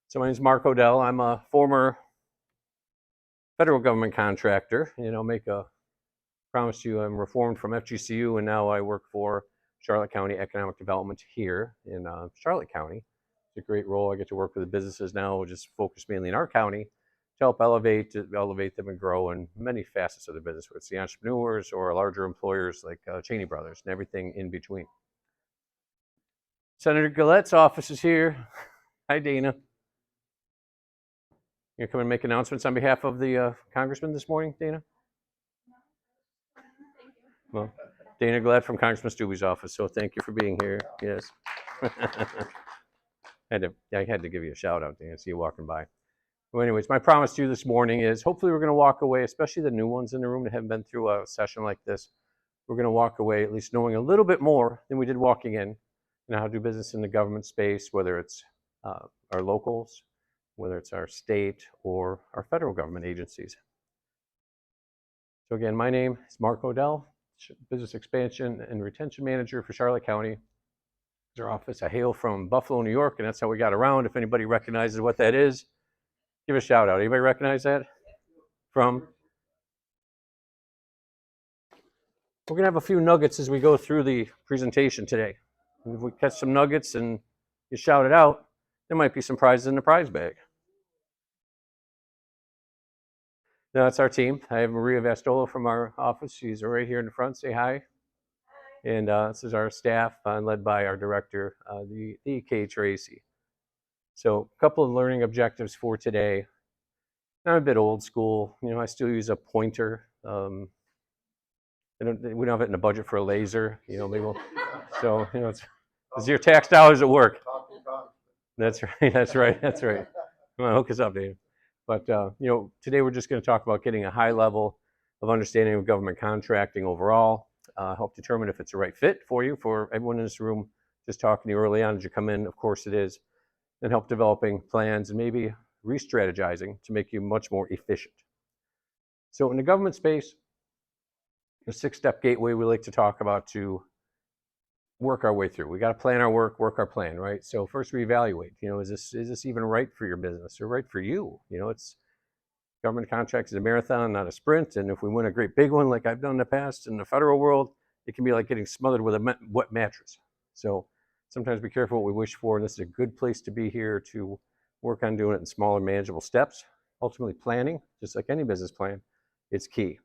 So my name is Mark Odell. I'm a former federal government contractor. Make a promise to you I'm reformed from FGCU, and now I work for Charlotte County Economic Development here in Charlotte County. It's a great role. I get to work with the businesses now, just focus mainly in our county to help elevate them and grow in many facets of the business, whether it's the entrepreneurs or larger employers like Cheney Brothers and everything in between. Senator Gillette's office is here. Hi, Dana. You're coming to make announcements on behalf of the congressman this morning, Dana? Well, Dana Glad from Congressman Stubbe's office, so thank you for being here. Yes. I had to give you a shout out, Dana, see you walking by. Well, anyways, my promise to you this morning is hopefully we're going to walk away, especially the new ones in the room that haven't been through a session like this. We're going to walk away at least knowing a little bit more than we did walking in, how to do business in the government space, whether it's our locals, whether it's our state or our federal government agencies. So again, my name is Mark Odell, Business Expansion and Retention Manager for Charlotte County. It's our office. I hail from Buffalo, New York, and that's how we got around. If anybody recognizes what that is, give a shout out. Anybody recognize that? We're going to have a few nuggets as we go through the presentation today. If we catch some nuggets and you shout it out, there might be some prizes in the prize bag. Now, that's our team. I have Maria Vastolo from our office. She's right here in the front. Say hi. And this is our staff, led by our director, the Kay Tracy. So a couple of learning objectives for today. I'm a bit old school. I still use a pointer. We don't have it in the budget for a laser. So it's your tax dollars at work. That's right. That's right. That's right. Come on, hook us up, Dave. But today we're just going to talk about getting a high level of understanding of government contracting overall. Help determine if it's the right fit for you. For everyone in this room, just talking to you early on as you come in, of course it is, and help developing plans and maybe re-strategizing to make you much more efficient. So in the government space, a 6-step gateway we like to talk about to work our way through. We got to plan our work our plan, right? So first we evaluate, is this even right for your business or right for you? It's government contracts is a marathon, not a sprint. And if we win a great big one, like I've done in the past in the federal world, it can be like getting smothered with a wet mattress. So sometimes be careful what we wish for. And this is a good place to be here to work on doing it in smaller, manageable steps. Ultimately, planning, just like any business plan, it's key.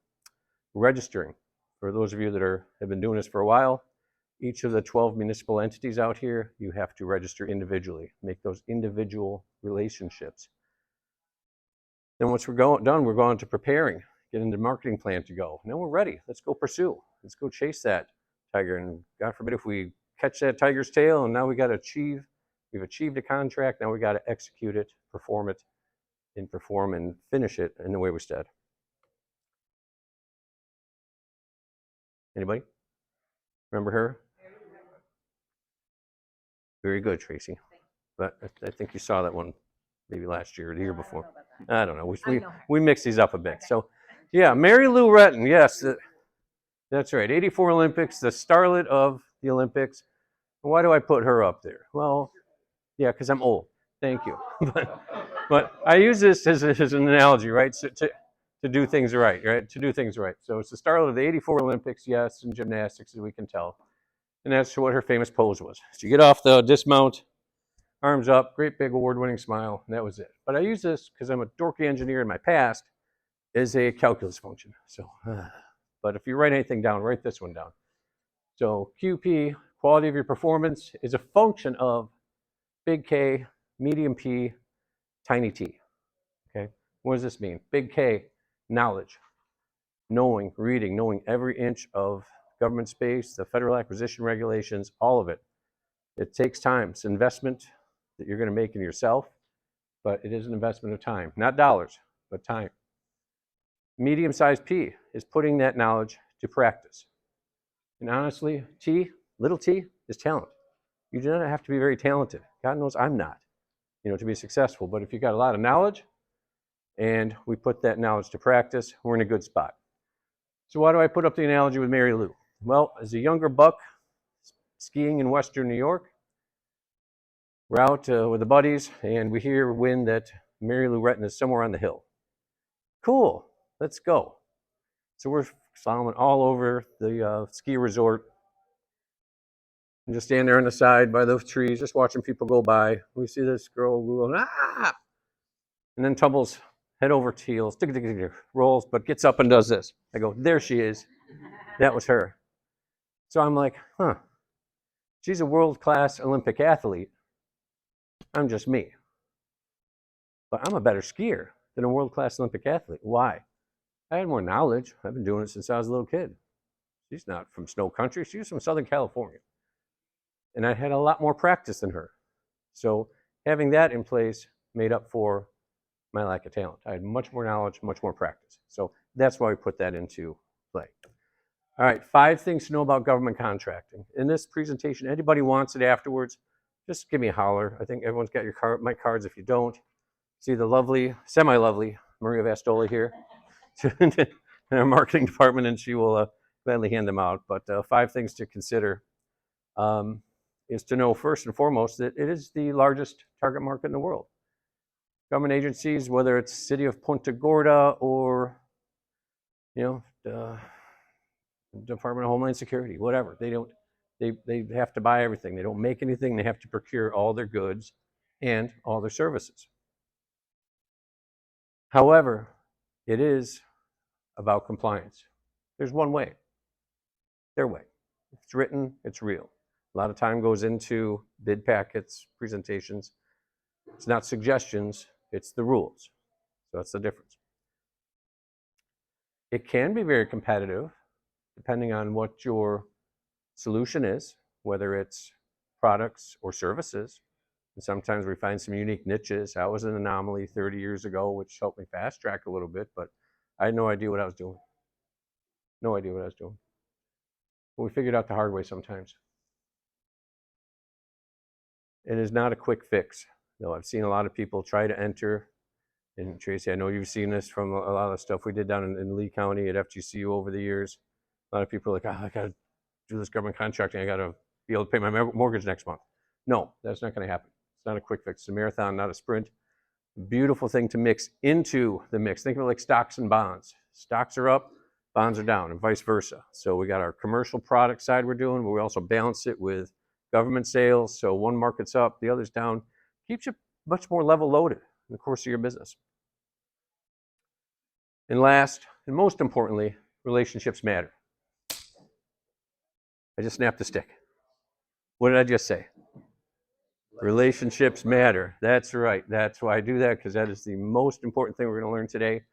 Registering. For those of you that have been doing this for a while, each of the 12 municipal entities out here, you have to register individually, make those individual relationships. Then once we're done, we're going to preparing, getting the marketing plan to go. Now we're ready. Let's go pursue. Let's go chase that tiger. And God forbid if we catch that tiger's tail and now we've achieved a contract, now we got to execute it, perform and finish it in the way we said. Anybody? Remember her? Very good, Tracy. But I think you saw that one maybe last year or the year before. I don't know. We mix these up a bit. So, yeah, Mary Lou Retton. Yes, that's right. 84 Olympics, the starlet of the Olympics. Why do I put her up there? Well, yeah, because I'm old. Thank you. but I use this as an analogy, right? So to do things right, right? To do things right. So it's the starlet of the 84 Olympics, yes, in gymnastics, as we can tell. And that's what her famous pose was. So you get off the dismount, arms up, great big award-winning smile, and that was it. But I use this because I'm a dorky engineer in my past as a calculus function. So, but if you write anything down, write this one down. So QP, quality of your performance, is a function of big K, medium P, tiny t. Okay, what does this mean? Big K, knowledge, knowing, reading, knowing every inch of government space, the federal acquisition regulations, all of it. It takes time. It's an investment that you're going to make in yourself, but it is an investment of time, not dollars, but time. Medium-sized P is putting that knowledge to practice. And honestly, little t, is talent. You do not have to be very talented. God knows I'm not, to be successful. But if you've got a lot of knowledge and we put that knowledge to practice, we're in a good spot. So why do I put up the analogy with Mary Lou? Well, as a younger buck skiing in Western New York, We're out with the buddies, and we hear wind that Mary Lou Retton is somewhere on the hill. Cool, let's go. So we're following all over the ski resort and just stand there on the side by those trees, just watching people go by. We see this girl going, ah! And then tumbles head over heels, rolls, but gets up and does this. I go, there she is. That was her. So I'm like, huh, she's a world-class Olympic athlete. I'm just me. But I'm a better skier than a world-class Olympic athlete. Why? I had more knowledge. I've been doing it since I was a little kid. She's not from snow country. She's from Southern California. And I had a lot more practice than her. So having that in place made up for my lack of talent. I had much more knowledge, much more practice. So that's why we put that into play. All right, 5 things to know about government contracting. In this presentation, anybody wants it afterwards, just give me a holler. I think everyone's got my cards. If you don't, see the lovely, semi-lovely Maria Vastola here in our marketing department, and she will gladly hand them out. But 5 things to consider is to know first and foremost that it is the largest target market in the world. Government agencies, whether it's City of Punta Gorda or Department of Homeland Security, whatever, they have to buy everything. They don't make anything. They have to procure all their goods and all their services. However, it is about compliance. There's one way, their way. It's written, it's real. A lot of time goes into bid packets, presentations. It's not suggestions, it's the rules. So that's the difference. It can be very competitive depending on what your solution is, whether it's products or services. And sometimes we find some unique niches. I was an anomaly 30 years ago, which helped me fast track a little bit, but I had no idea what I was doing. No idea what I was doing. But we figured out the hard way sometimes. It is not a quick fix, though. I've seen a lot of people try to enter. And Tracy, I know you've seen this from a lot of the stuff we did down in Lee County at FGCU over the years. A lot of people are like, I got to do this government contracting. I got to be able to pay my mortgage next month. No, that's not going to happen. It's not a quick fix. It's a marathon, not a sprint. Beautiful thing to mix into the mix. Think of it like stocks and bonds. Stocks are up, bonds are down, and vice versa. So we got our commercial product side we're doing, but we also balance it with government sales. So one market's up, the other's down. Keeps you much more level loaded in the course of your business. And last, and most importantly, relationships matter. I just snapped the stick. What did I just say? Relationships matter. That's right. That's why I do that, because that is the most important thing we're going to learn today. And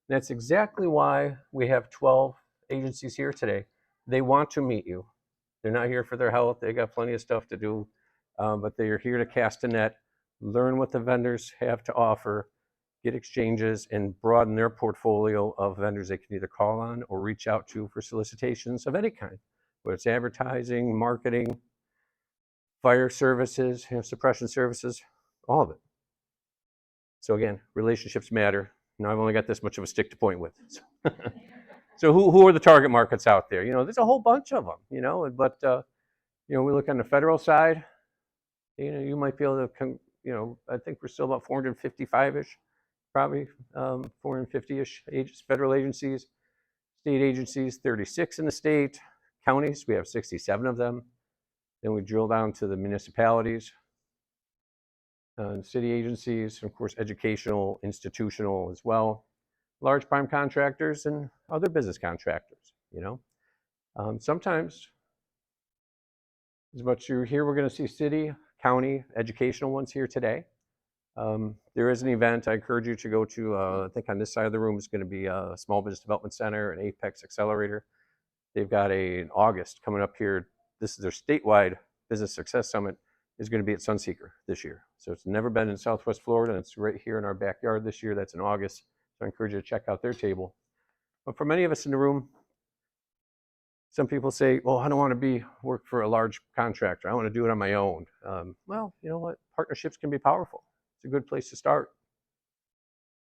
that's exactly why we have 12 agencies here today. They want to meet you. They're not here for their health. They got plenty of stuff to do, but they are here to cast a net, learn what the vendors have to offer, get exchanges, and broaden their portfolio of vendors they can either call on or reach out to for solicitations of any kind, whether it's advertising, marketing, fire services, suppression services, all of it. So again, relationships matter. Now I've only got this much of a stick to point with. So who are the target markets out there? There's a whole bunch of them, but we look on the federal side, you might be able to, I think we're still about 455-ish, probably 450-ish federal agencies, state agencies, 36 in the state, counties, we have 67 of them. Then we drill down to the municipalities, city agencies, and of course educational, institutional as well, large prime contractors and other business contractors, sometimes, but here we're going to see city, county, educational ones here today. There is an event I encourage you to go to. I think on this side of the room is going to be a Small Business Development Center, an Apex Accelerator. They've got in August coming up here. This is their statewide Business Success Summit, is going to be at Sunseeker this year. So it's never been in Southwest Florida, and it's right here in our backyard this year. That's in August. So I encourage you to check out their table. But for many of us in the room, some people say, well, I don't want to work for a large contractor. I want to do it on my own. Well, you know what? Partnerships can be powerful. It's a good place to start.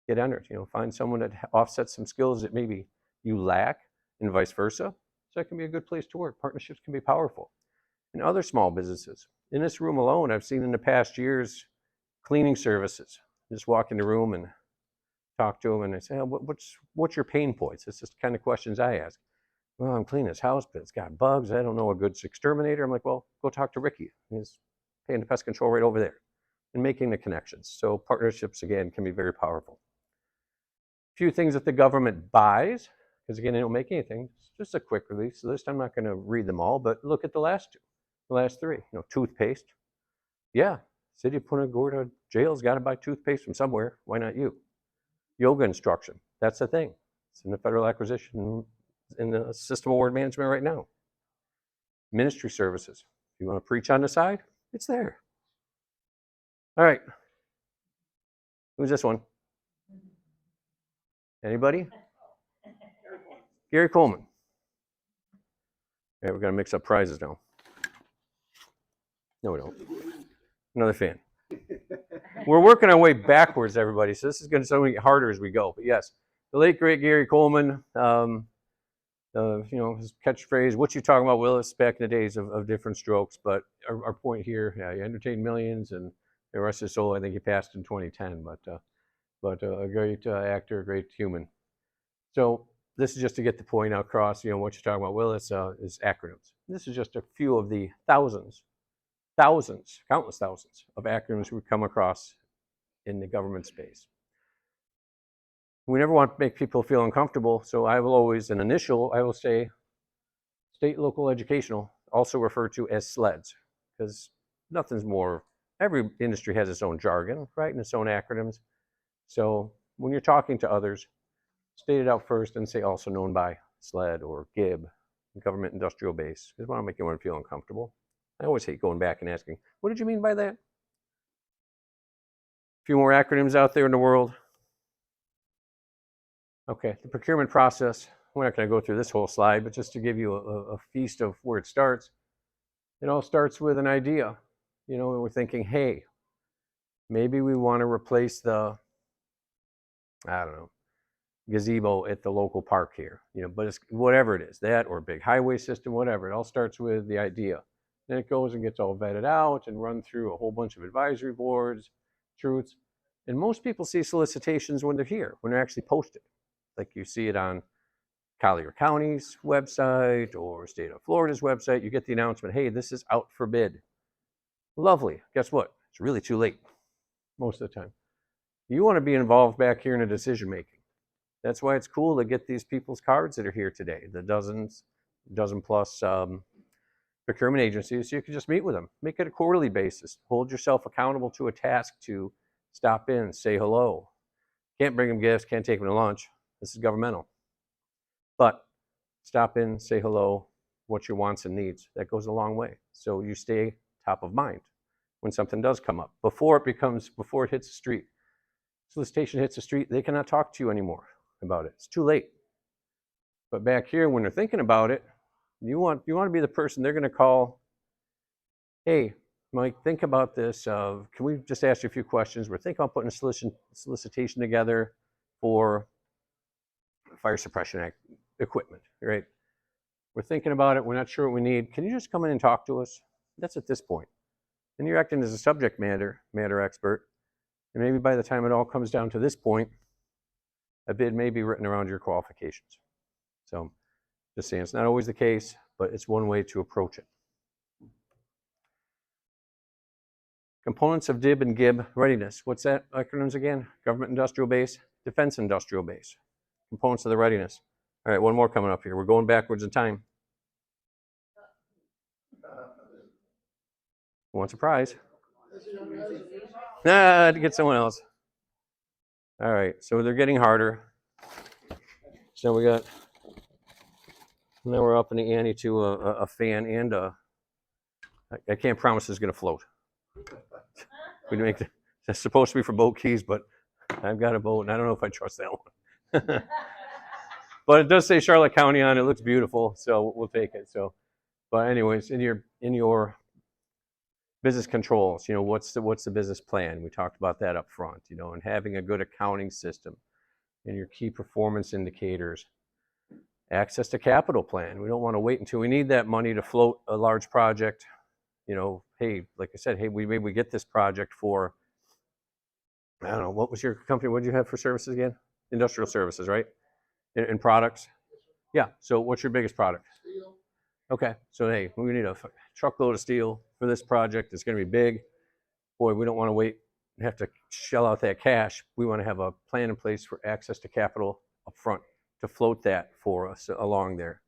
Get entered. Find someone that offsets some skills that maybe you lack, and vice versa. So that can be a good place to work. Partnerships can be powerful. and other small businesses. In this room alone, I've seen in the past years cleaning services. Just walk in the room and talk to them, and I say, oh, what's your pain points? It's just the kind of questions I ask. Well, I'm cleaning this house, but it's got bugs. I don't know a good exterminator. I'm like, well, go talk to Ricky. He's paying the pest control right over there, and making the connections. So partnerships, again, can be very powerful. A few things that the government buys, because again, they don't make anything. It's just a quick release list. I'm not going to read them all, but look at the last three. Toothpaste. Yeah, city of Punta Gorda jail's got to buy toothpaste from somewhere. Why not you? Yoga instruction. That's the thing. It's in the federal acquisition in the system award management right now. Ministry services. If you want to preach on the side, it's there. All right. Who's this one? Anybody? Gary Coleman. Yeah, we're going to mix up prizes now. No, we don't. Another fan. We're working our way backwards, everybody. So this is going to get harder as we go. But yes, the late great Gary Coleman. His catchphrase, "What you talking about, Willis?" Back in the days of different strokes. But our point here, yeah, he entertained millions, and the rest of his soul, I think he passed in 2010. But a great actor, a great human. So this is just to get the point across. What you're talking about, Willis, is acronyms. This is just a few of the countless thousands of acronyms we come across in the government space. We never want to make people feel uncomfortable, so I will say state local educational, also referred to as SLEDs, because nothing's more, every industry has its own jargon, right, and its own acronyms. So when you're talking to others, state it out first and say also known by SLED or GIB, government industrial base, because I don't want to make anyone feel uncomfortable. I always hate going back and asking, what did you mean by that? A few more acronyms out there in the world. Okay, the procurement process. We're not going to go through this whole slide, but just to give you a feast of where it starts. It all starts with an idea. We're thinking, hey, maybe we want to replace the, gazebo at the local park here. But it's whatever it is, that or a big highway system, whatever. It all starts with the idea. Then it goes and gets all vetted out and run through a whole bunch of advisory boards, truths. And most people see solicitations when they're here, when they're actually posted. Like you see it on Collier County's website or State of Florida's website. You get the announcement, hey, this is out for bid. Lovely. Guess what? It's really too late most of the time. You want to be involved back here in the decision making. That's why it's cool to get these people's cards that are here today, the dozen plus procurement agencies, so you can just meet with them. Make it a quarterly basis. Hold yourself accountable to a task to stop in, say hello. Can't bring them gifts, can't take them to lunch. This is governmental. But stop in, say hello, what's your wants and needs. That goes a long way. So you stay top of mind when something does come up. Before it hits the street. Solicitation hits the street, they cannot talk to you anymore about it. It's too late. But back here, when they're thinking about it, you want to be the person they're going to call. Hey, Mike, think about this. Can we just ask you a few questions? We're thinking about putting a solicitation together for fire suppression act equipment, right? We're thinking about it. We're not sure what we need. Can you just come in and talk to us? That's at this point. And you're acting as a subject matter expert. And maybe by the time it all comes down to this point, a bid may be written around your qualifications. So just saying, it's not always the case, but it's one way to approach it. Components of DIB and GIB readiness. What's that acronyms again? Government industrial base, defense industrial base. Components of the readiness. All right, one more coming up here. We're going backwards in time. Who wants a prize? To get someone else. All right, so they're getting harder. So now we're up in the ante to a fan and I can't promise it's going to float. It's supposed to be for boat keys, but I've got a boat and I don't know if I trust that one. But it does say Charlotte County on it. It looks beautiful, so we'll take it. So, but anyways, in your business controls, what's the business plan? We talked about that up front, and having a good accounting system and your key performance indicators. Access to capital plan. We don't want to wait until we need that money to float a large project. hey, like I said, hey, maybe we get this project for, I don't know, what was your company? What did you have for services again? Industrial services, right? In products? Yeah. So what's your biggest product? Steel. Okay. So, hey, we need a truckload of steel for this project. It's going to be big. Boy, we don't want to wait and have to shell out that cash. We want to have a plan in place for access to capital up front to float that for us along there,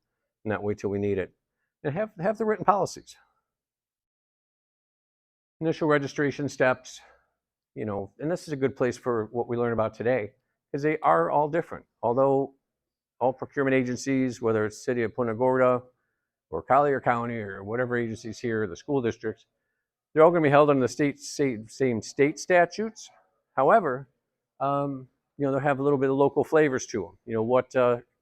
not wait till we need it. And have the written policies. Initial registration steps, and this is a good place for what we learn about today, because they are all different. Although all procurement agencies, whether it's City of Punta Gorda or Collier County or whatever agencies here, the school districts, they're all going to be held under the same state statutes. However, they'll have a little bit of local flavors to them. What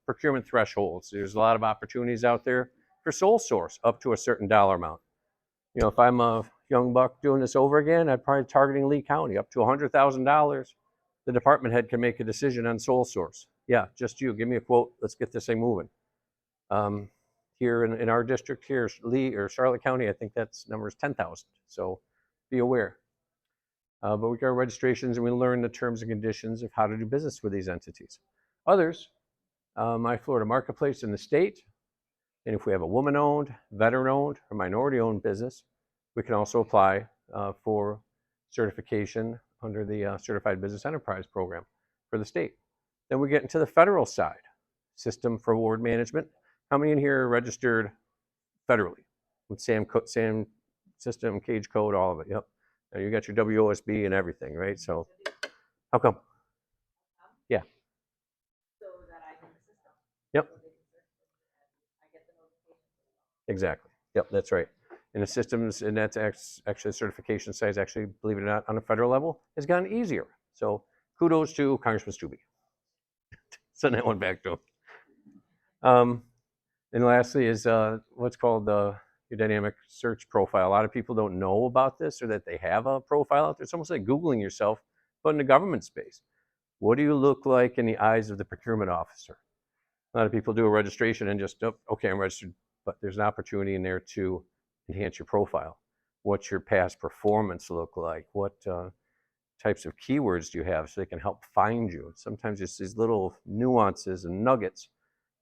procurement thresholds? There's a lot of opportunities out there for sole source up to a certain dollar amount. If I'm a young buck doing this over again, I'd probably targeting Lee County up to $100,000. The department head can make a decision on sole source. Yeah, just you. Give me a quote. Let's get this thing moving. Here in our district here, Lee or Charlotte County, I think that's number is 10,000. So be aware. But we got our registrations and we learn the terms and conditions of how to do business with these entities. Others, My Florida Marketplace in the state. And if we have a woman-owned, veteran-owned, or minority-owned business, we can also apply for certification under the Certified Business Enterprise Program for the state. Then we get into the federal side, System for Award Management. How many in here are registered federally with SAM system, cage code, all of it? Yep. Now you got your WOSB and everything, right? So how come? Yeah. So that I'm in the system. Yep. Exactly. Yep, that's right. And the systems, and that's actually the certification side, actually, believe it or not, on a federal level, has gotten easier. So kudos to Congressman Stubbe. Send that one back to him. And lastly is what's called your dynamic search profile. A lot of people don't know about this or that they have a profile out there. It's almost like Googling yourself, but in the government space. What do you look like in the eyes of the procurement officer? A lot of people do a registration and just, oh, okay, I'm registered. But there's an opportunity in there to enhance your profile. What's your past performance look like? What types of keywords do you have so they can help find you? Sometimes it's these little nuances and nuggets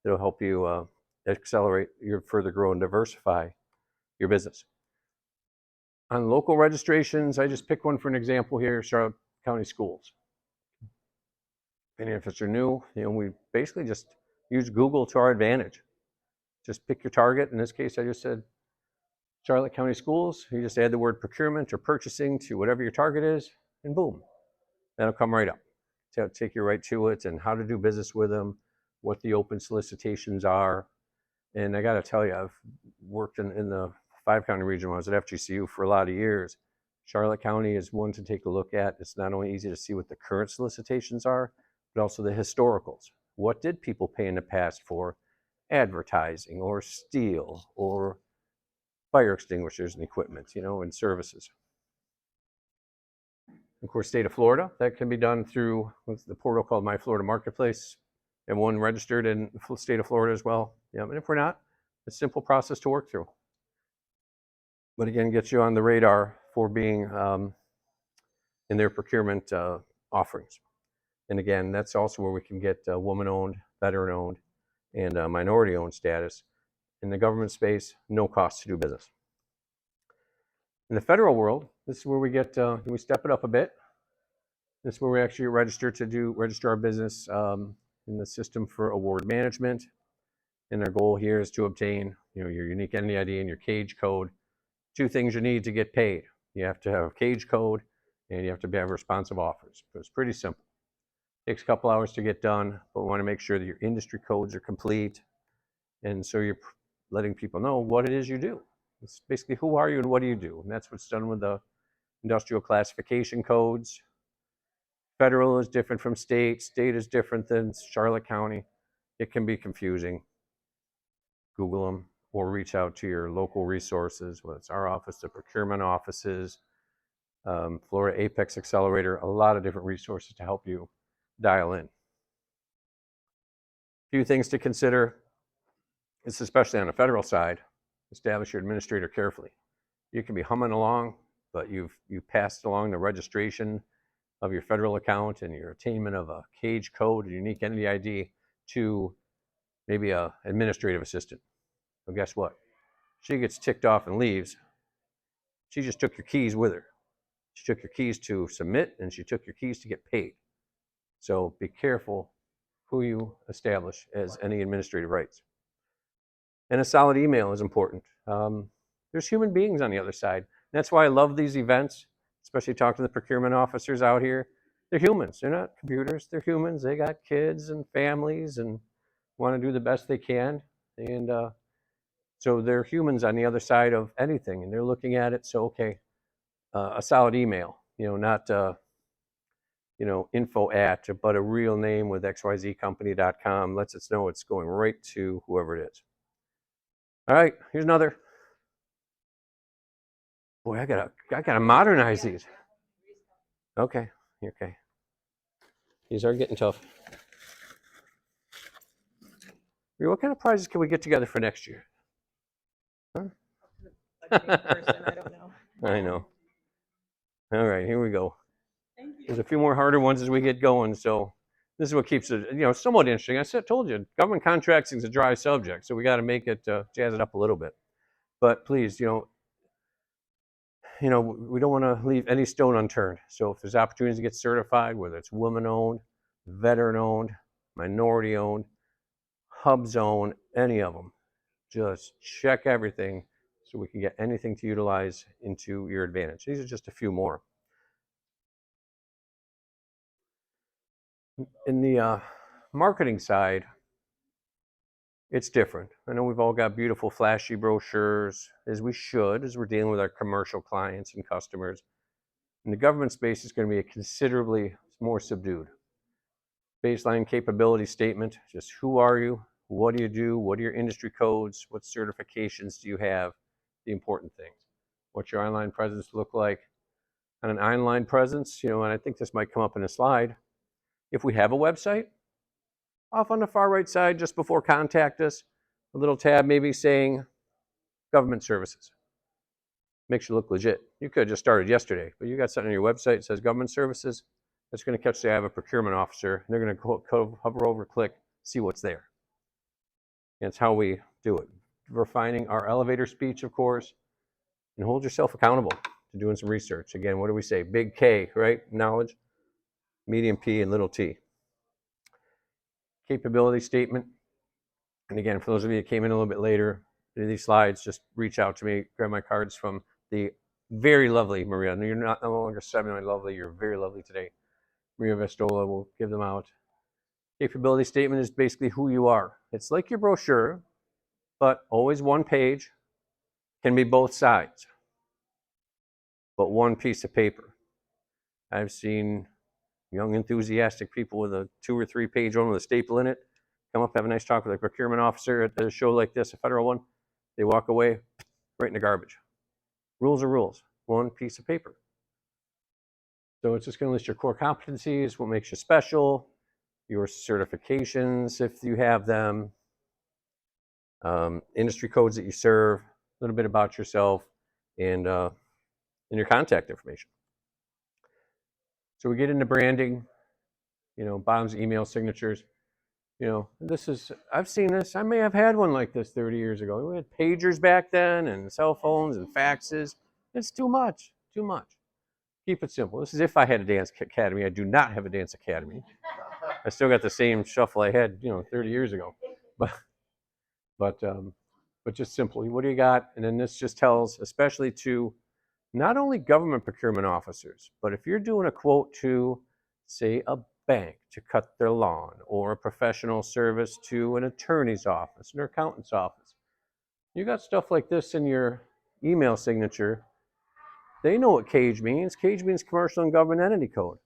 that'll help you accelerate your further grow and diversify your business. On local registrations, I just pick one for an example here, Charlotte County Schools. And if it's new, we basically just use Google to our advantage. Just pick your target. In this case, I just said Charlotte County Schools. You just add the word procurement or purchasing to whatever your target is, and boom, that'll come right up. So take you right to it and how to do business with them, what the open solicitations are. And I got to tell you, I've worked in the 5-county region when I was at FGCU for a lot of years. Charlotte County is one to take a look at. It's not only easy to see what the current solicitations are, but also the historicals. What did people pay in the past for advertising or steel or fire extinguishers and equipment, and services? Of course, state of Florida, that can be done through the portal called My Florida Marketplace. Everyone registered in the state of Florida as well. Yeah, and if we're not, it's a simple process to work through. But again, gets you on the radar for being in their procurement offerings. And again, that's also where we can get woman-owned, veteran-owned, and minority-owned status. In the government space, no cost to do business. In the federal world, this is where we step it up a bit. This is where we actually register our business in the System for Award Management. And our goal here is to obtain your unique entity ID and your cage code. 2 things you need to get paid. You have to have a cage code and you have to have responsive offers. So it's pretty simple. Takes a couple hours to get done, but we want to make sure that your industry codes are complete. And so you're letting people know what it is you do. It's basically who are you and what do you do? And that's what's done with the industrial classification codes. Federal is different from state. State is different than Charlotte County. It can be confusing. Google them or reach out to your local resources, whether it's our office, the procurement offices, Florida Apex Accelerator, a lot of different resources to help you dial in. A few things to consider. It's especially on the federal side, establish your administrator carefully. You can be humming along, but you've passed along the registration of your federal account and your attainment of a cage code, a unique entity ID, to maybe a administrative assistant. Well, guess what? She gets ticked off and leaves. She just took your keys with her. She took your keys to submit, and she took your keys to get paid. So be careful who you establish as any administrative rights. And a solid email is important. There's human beings on the other side. That's why I love these events, especially talking to the procurement officers out here. They're humans. They're not computers. They're humans. They got kids and families and want to do the best they can. And so they're humans on the other side of anything, and they're looking at it. So, okay, a solid email, not info at, but a real name with xyzcompany.com lets us know it's going right to whoever it is. All right, here's another. Boy, I gotta modernize these. Okay. These are getting tough. What kind of prizes can we get together for next year? Huh? I don't know. I know. All right, here we go. There's a few more harder ones as we get going, so this is what keeps it, somewhat interesting. I told you, government contracting is a dry subject, so we got to make it, jazz it up a little bit. But please, we don't want to leave any stone unturned. So if there's opportunities to get certified, whether it's woman-owned, veteran-owned, minority-owned, hub-zone, any of them, just check everything so we can get anything to utilize into your advantage. These are just a few more. In the marketing side, it's different. I know we've all got beautiful, flashy brochures, as we should, as we're dealing with our commercial clients and customers. In the government space, it's going to be considerably more subdued. Baseline capability statement, just who are you? What do you do? What are your industry codes? What certifications do you have? The important things. What's your online presence look like? And an online presence, and I think this might come up in a slide. If we have a website, off on the far right side, just before contact us, a little tab maybe saying government services. Makes you look legit. You could have just started yesterday, but you got something on your website that says government services. It's going to catch the eye of a procurement officer. They're going to hover over, click, see what's there. And it's how we do it. Refining our elevator speech, of course, and hold yourself accountable to doing some research. Again, what do we say? Big K, right? Knowledge, medium P, and little t. Capability statement. And again, for those of you that came in a little bit later, these slides, just reach out to me, grab my cards from the very lovely Maria. You're no longer semi-lovely, you're very lovely today. Maria Vestola will give them out. Capability statement is basically who you are. It's like your brochure, but always one page, can be both sides, but one piece of paper. I've seen young, enthusiastic people with a 2 or 3 page one with a staple in it come up, have a nice talk with a procurement officer at a show like this, a federal one. They walk away right in the garbage. Rules are rules. One piece of paper. So it's just going to list your core competencies, what makes you special, your certifications if you have them, industry codes that you serve, a little bit about yourself, and your contact information. So we get into branding, bottoms, email signatures. This is, I've seen this. I may have had one like this 30 years ago. We had pagers back then and cell phones and faxes. It's too much. Keep it simple. This is if I had a dance academy. I do not have a dance academy. I still got the same shuffle I had, 30 years ago. But just simply, what do you got? And then this just tells, especially to not only government procurement officers, but if you're doing a quote to, say, a bank to cut their lawn, or a professional service to an attorney's office, an accountant's office, you got stuff like this in your email signature. They know what CAGE means. CAGE means Commercial and Government Entity Code.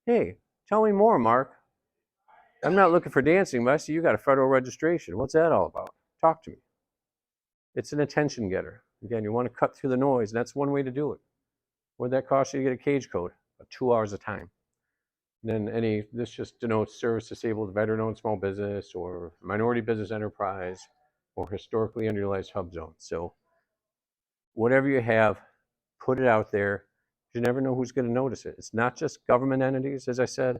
Hey, tell me more, Mark. I'm not looking for dancing, but I see you got a federal registration. What's that all about? Talk to me. It's an attention getter. Again, you want to cut through the noise, and that's one way to do it. What would that cost you to get a CAGE code? About 2 hours of time. And then this just denotes service disabled, veteran-owned small business, or minority business enterprise, or historically underutilized hub zone. So whatever you have, put it out there. You never know who's going to notice it. It's not just government entities, as I said.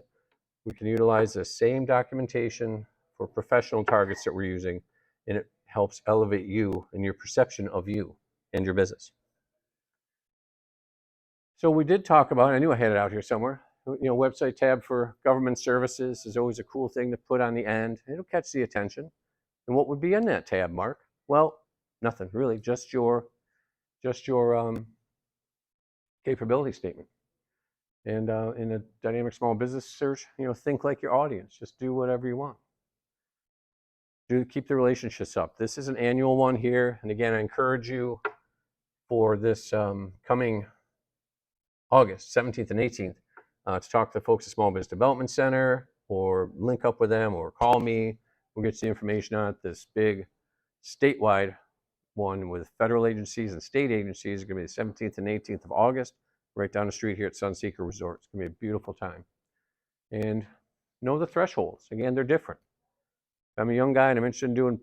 We can utilize the same documentation for professional targets that we're using, and it helps elevate you and your perception of you and your business. So we did talk about, I knew I had it out here somewhere, website tab for government services is always a cool thing to put on the end. It'll catch the attention. And what would be in that tab, Mark? Well, nothing really, just your capability statement. And in a dynamic small business search, think like your audience. Just do whatever you want. Keep the relationships up. This is an annual one here. And again, I encourage you for this coming August 17th and 18th to talk to the folks at Small Business Development Center or link up with them or call me. We'll get you the information on it. This big statewide one with federal agencies and state agencies is going to be the 17th and 18th of August, right down the street here at Sunseeker Resort. It's going to be a beautiful time. And know the thresholds. Again, they're different. I'm a young guy and I'm interested in doing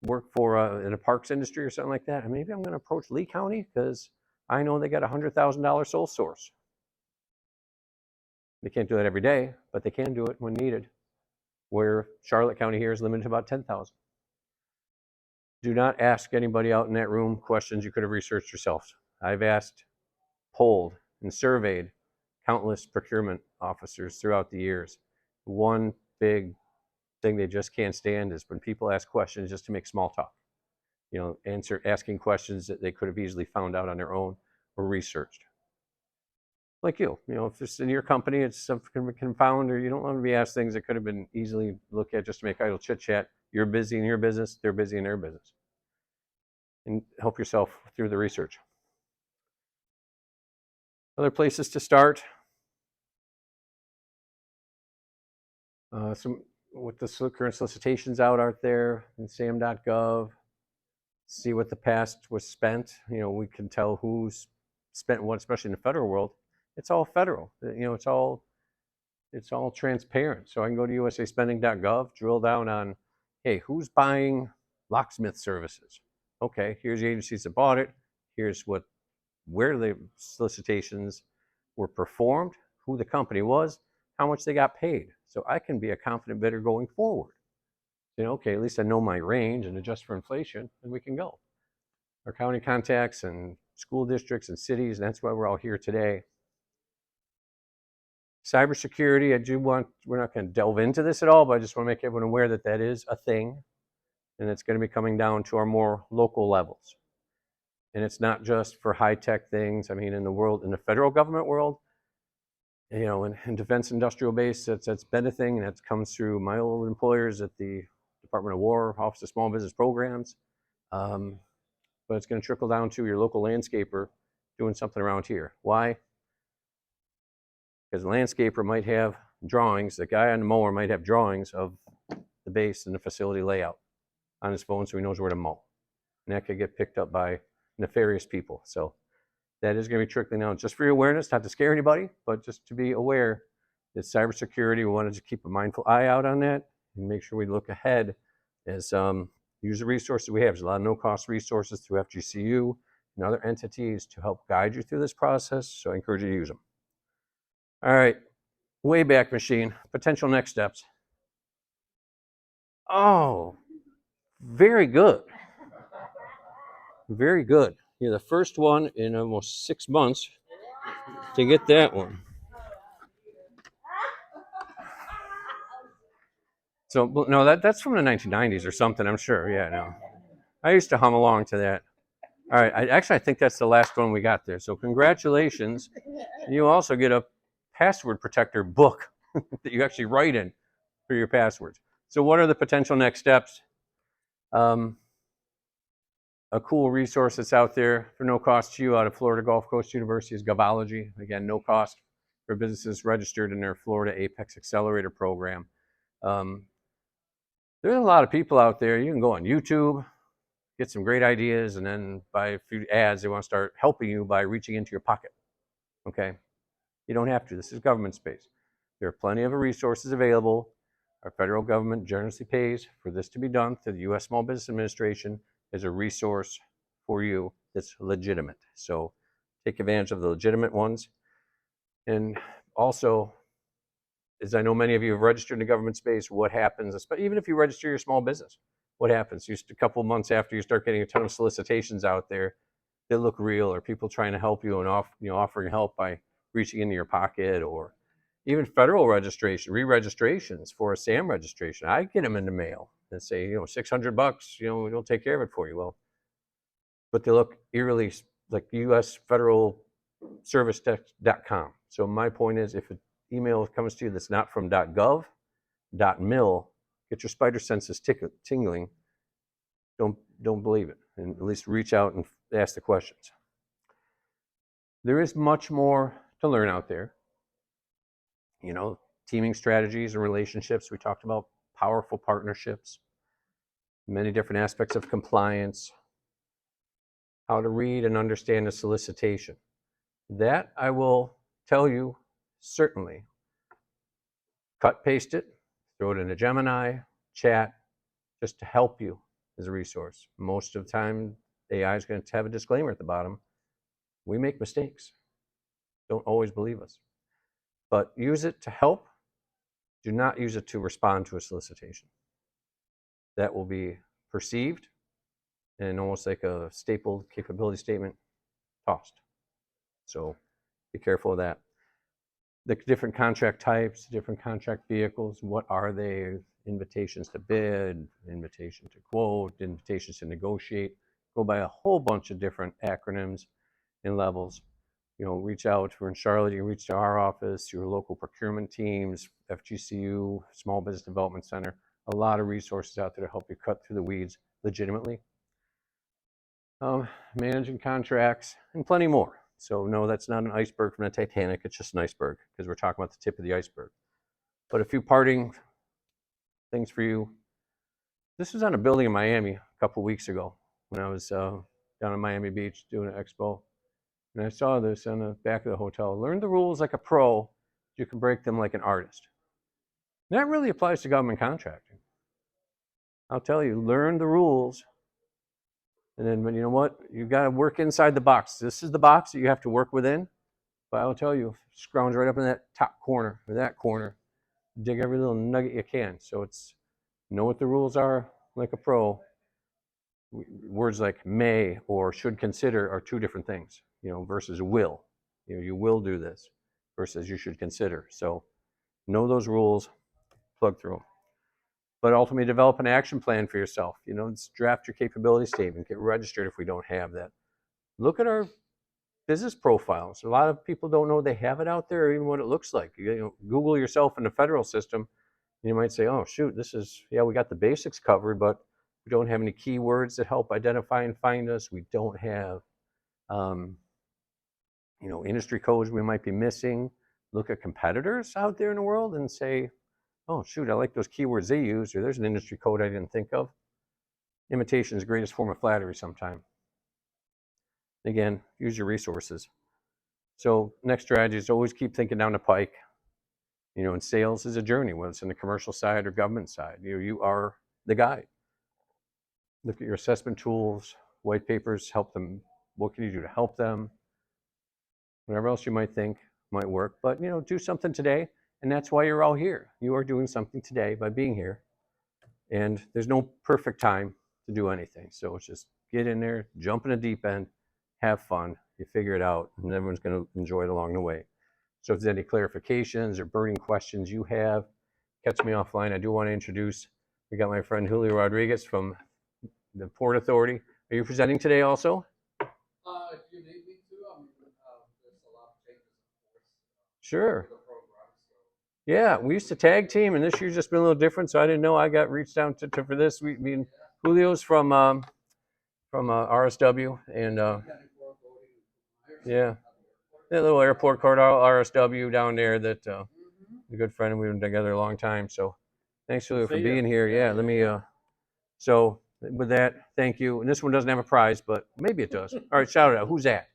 work for in a parks industry or something like that. And maybe I'm going to approach Lee County because I know they got a $100,000 sole source. They can't do that every day, but they can do it when needed. Where Charlotte County here is limited to about 10,000. Do not ask anybody out in that room questions you could have researched yourselves. I've asked, polled, and surveyed countless procurement officers throughout the years. One big thing they just can't stand is when people ask questions just to make small talk. Asking questions that they could have easily found out on their own or researched. Like if it's in your company, it's something confound, or you don't want to be asked things that could have been easily looked at just to make idle chit chat. You're busy in your business, they're busy in their business. And help yourself through the research. Other places to start. Some with the current solicitations out there in sam.gov. See what the past was spent. We can tell who's spent what, especially in the federal world. It's all federal. It's all transparent. So I can go to usaspending.gov, drill down on, hey, who's buying locksmith services? Okay, here's the agencies that bought it. Here's where the solicitations were performed, who the company was, how much they got paid. So I can be a confident bidder going forward. Okay, at least I know my range and adjust for inflation, and we can go. Our county contacts and school districts and cities, and that's why we're all here today. Cybersecurity, we're not going to delve into this at all, but I just want to make everyone aware that that is a thing, and it's going to be coming down to our more local levels. And it's not just for high-tech things. I mean, in the federal government world, in defense industrial base, that's been a thing, and that comes through my old employers at the Department of War, Office of Small Business Programs. But it's going to trickle down to your local landscaper doing something around here. Why? Because the landscaper might have drawings, the guy on the mower might have drawings of the base and the facility layout on his phone so he knows where to mow. And that could get picked up by nefarious people. So that is going to be trickling down just for your awareness, not to scare anybody, but just to be aware that cybersecurity, we want to just keep a mindful eye out on that and make sure we look ahead as use the resources we have. There's a lot of no-cost resources through FGCU and other entities to help guide you through this process, so I encourage you to use them. All right, Wayback Machine, potential next steps. Oh, very good. Very good. You're the first one in almost 6 months to get that one. So, no, that's from the 1990s or something, I'm sure. Yeah, no. I used to hum along to that. All right, I think that's the last one we got there. So congratulations. You also get a password protector book that you actually write in for your passwords. So what are the potential next steps? A cool resource that's out there for no cost to you out of Florida Gulf Coast University is Govology. Again, no cost for businesses registered in their Florida Apex Accelerator program. There's a lot of people out there. You can go on YouTube, get some great ideas, and then buy a few ads. They want to start helping you by reaching into your pocket. Okay? You don't have to. This is government space. There are plenty of resources available. Our federal government generously pays for this to be done through the U.S. Small Business Administration as a resource for you that's legitimate. So take advantage of the legitimate ones. And also, as I know many of you have registered in the government space, what happens, even if you register your small business, what happens? Just a couple of months after you start getting a ton of solicitations out there that look real, or people trying to help you and offering help by reaching into your pocket, or even federal registration, re-registrations for a SAM registration. I get them in the mail and say, $600, we'll take care of it for you. Well, but they look eerily like US Federal Service.com. So my point is, if an email comes to you that's not from .gov, .mil, get your spider senses tingling. Don't believe it, and at least reach out and ask the questions. There is much more to learn out there. Teaming strategies and relationships. We talked about powerful partnerships, many different aspects of compliance, how to read and understand a solicitation. That I will tell you certainly. Cut, paste it, throw it in a Gemini, chat, just to help you as a resource. Most of the time, AI is going to have a disclaimer at the bottom. We make mistakes. Don't always believe us. But use it to help. Do not use it to respond to a solicitation. That will be perceived and almost like a stapled capability statement tossed. So be careful of that. The different contract types, different contract vehicles, what are they? Invitations to bid, invitation to quote, invitations to negotiate. Go by a whole bunch of different acronyms and levels. Reach out. We're in Charlotte. You can reach to our office, your local procurement teams, FGCU, Small Business Development Center. A lot of resources out there to help you cut through the weeds legitimately. Managing contracts and plenty more. So no, that's not an iceberg from the Titanic. It's just an iceberg because we're talking about the tip of the iceberg. But a few parting things for you. This was on a building in Miami a couple weeks ago when I was down in Miami Beach doing an expo. And I saw this on the back of the hotel. Learn the rules like a pro. You can break them like an artist. And that really applies to government contracting. I'll tell you, learn the rules. And then, you know what? You got to work inside the box. This is the box that you have to work within. But I'll tell you, scrounge right up in that top corner or that corner. Dig every little nugget you can. So it's know what the rules are like a pro. Words like may or should consider are two different things, versus will. You will do this versus you should consider. So know those rules, plug through them. But ultimately develop an action plan for yourself. Draft your capability statement, get registered if we don't have that. Look at our business profiles. A lot of people don't know they have it out there or even what it looks like. Google yourself in the federal system. You might say, oh, shoot, we got the basics covered, but we don't have any keywords that help identify and find us. We don't have, industry codes we might be missing. Look at competitors out there in the world and say, oh, shoot, I like those keywords they use, or there's an industry code I didn't think of. Imitation is the greatest form of flattery sometimes. Again, use your resources. So next strategy is always keep thinking down the pike. And sales is a journey, whether it's in the commercial side or government side. You are the guide. Look at your assessment tools, white papers, help them. What can you do to help them? Whatever else you might think might work. But, do something today. And that's why you're all here. You are doing something today by being here. And there's no perfect time to do anything. So it's just get in there, jump in the deep end, have fun. You figure it out, and everyone's going to enjoy it along the way. So if there's any clarifications or burning questions you have, catch me offline. I do want to introduce, we got my friend Julio Rodriguez from the Port Authority. Are you presenting today also? If you need me to, there's a lot of changes, of course. Sure. The program, so. Yeah, we used to tag team, and this year's just been a little different, so I didn't know I got reached out to for this. Julio's from RSW, and yeah, that little airport called RSW down there that a good friend, and we've been together a long time. So thanks, Julio, for being here. Yeah, let me, so with that, thank you. And this one doesn't have a prize, but maybe it does. All right, shout it out. Who's that?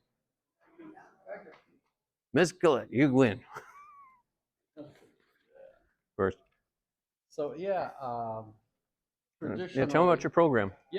Miss Gillette, you win. First. So yeah, Yeah, tell me about your program.